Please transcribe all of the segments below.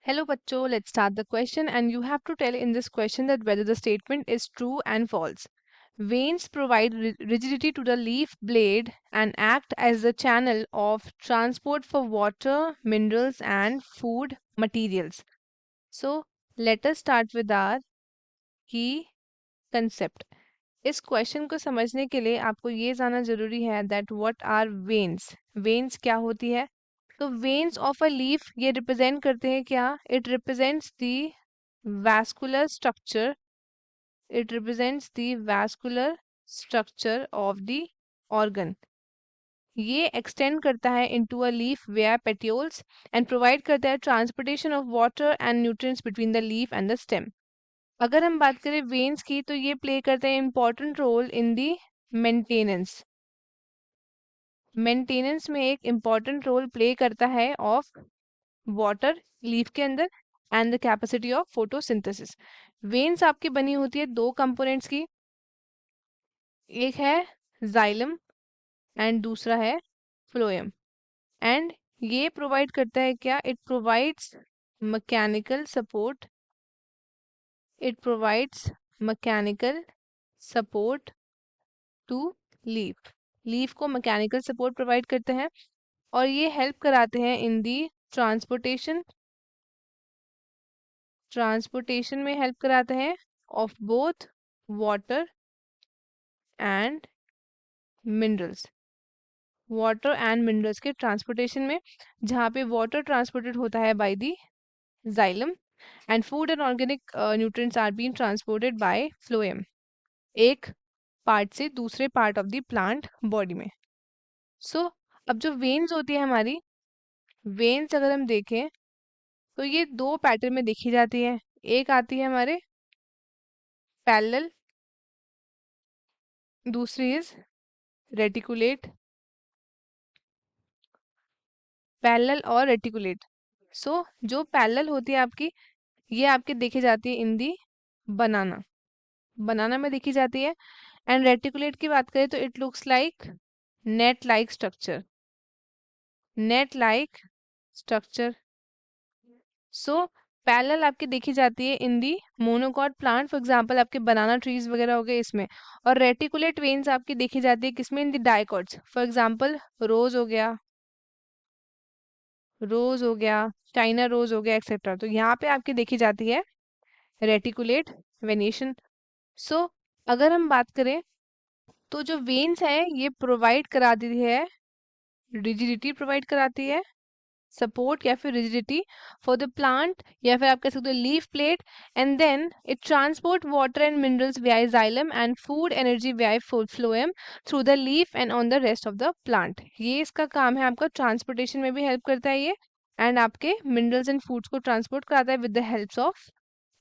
Hello, bachcho. Let's start the question, and you have to tell in this question that whether the statement is true and false. Veins provide rigidity to the leaf blade and act as the channel of transport for water, minerals, and food materials. So, let us start with our key concept. इस question को समझने के लिए आपको ये जानना जरूरी है that what are veins. Veins क्या होती है? तो वेन्स ऑफ अ लीफ ये रिप्रेजेंट करते हैं क्या? It represents the vascular structure. It represents the vascular structure of the organ. ये एक्सटेंड करता है into a leaf where petioles and provide करता है transportation of water and nutrients between the leaf and the stem. अगर हम बात करें veins की तो ये प्ले करते हैं important role in the maintenance. Maintenance में एक इम्पॉर्टेंट रोल प्ले करता है ऑफ वाटर लीफ के अंदर and the capacity of photosynthesis. Veins आपकी बनी होती है दो कंपोनेंट्स की, एक है जाइलम एंड दूसरा है फ्लोएम। एंड ये प्रोवाइड करता है क्या? It provides mechanical support. It provides mechanical support to leaf. Leaf को मैकेनिकल सपोर्ट प्रोवाइड करते हैं और ये हेल्प कराते हैं इन दी ट्रांसपोर्टेशन। ट्रांसपोर्टेशन में हेल्प कराते हैं of both water and minerals. Water and minerals के ट्रांसपोर्टेशन में, जहाँ पे वाटर ट्रांसपोर्टेड होता है by the xylem and food and organic nutrients are being transported by phloem, एक पार्ट से दूसरे part of the plant body में। सो अब जो वेन्स होती है हमारी, वेन्स अगर हम देखें तो ये दो पैटर्न में देखी जाती है। एक आती है हमारे पैरेलल, दूसरी इज रेटिकुलेट। पैरेलल और रेटिकुलेट। सो जो पैरेलल होती है आपकी, ये आपके देखी जाती है इन दी बनाना। बनाना में देखी जाती है। एंड रेटिकुलेट की बात करें तो it looks like net like structure. Net like structure. So parallel आपकी देखी जाती है इन दी मोनोकॉट प्लांट, फॉर एग्जांपल आपके बनाना ट्रीज वगैरह हो गए इसमें। और रेटिकुलेट वेन्स आपकी देखी जाती है किसमें? इन दी डाइकॉट्स, फॉर एग्जांपल रोज हो गया, रोज हो गया, चाइना रोज हो गया, एक्सेट्रा। तो यहाँ पे आपकी देखी जाती है रेटिकुलेट वेनेशन। सो अगर हम बात करें तो जो वेन्स है ये प्रोवाइड कराती है, रिजिडिटी प्रोवाइड कराती है, सपोर्ट या फिर रिजिडिटी फॉर द प्लांट, या फिर आप कह सकते हो leaf plate. And then it transport water and minerals via xylem and food energy via phloem through the leaf and on the rest of the plant. ये इसका काम है, आपका ट्रांसपोर्टेशन में भी हेल्प करता है ये, एंड आपके मिनरल्स एंड फूड्स को ट्रांसपोर्ट कराता है with the help of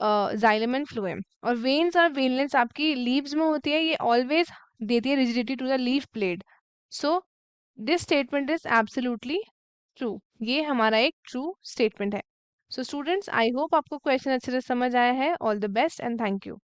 xylem and phloem. और वेन्स और वेनलेट्स आपकी लीव्स में होती है, ये ऑलवेज देती है rigidity to the leaf plate. So this statement is absolutely true. ये हमारा एक ट्रू स्टेटमेंट है। सो स्टूडेंट्स, आई होप आपको क्वेश्चन अच्छे से समझ आया है। All the best and thank you.